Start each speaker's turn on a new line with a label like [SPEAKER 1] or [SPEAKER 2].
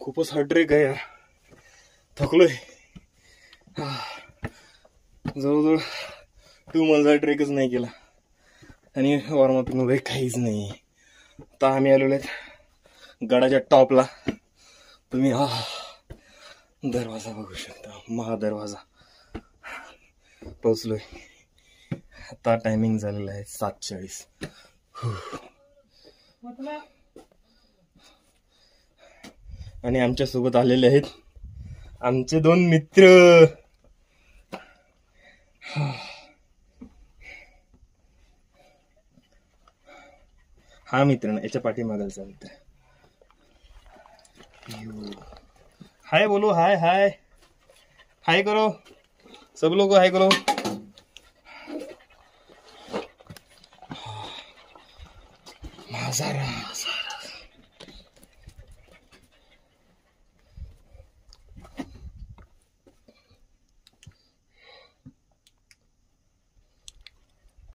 [SPEAKER 1] खूपच hard track आहे यार, थकलोय. जवळजवळ 2 मंथचा ट्रेकच नाही केला आणि वॉर्मअप मध्ये काहीच नाही. आता आम्ही आलेलो आहेत गडाच्या टॉपला. तुम्ही दरवाजा बघू शकता, महादरवाजा. पोहोचलोय. आता टायमिंग झालेला आहे 7:40. आणि आमच्या सोबत आलेले आहेत आमचे 2 मित्र. हा मित्र ना, याच्या पाठीमागचा मित्र. हाय बोलो, हाय हाय हाय करो सब लोग, हाय करो. नजारा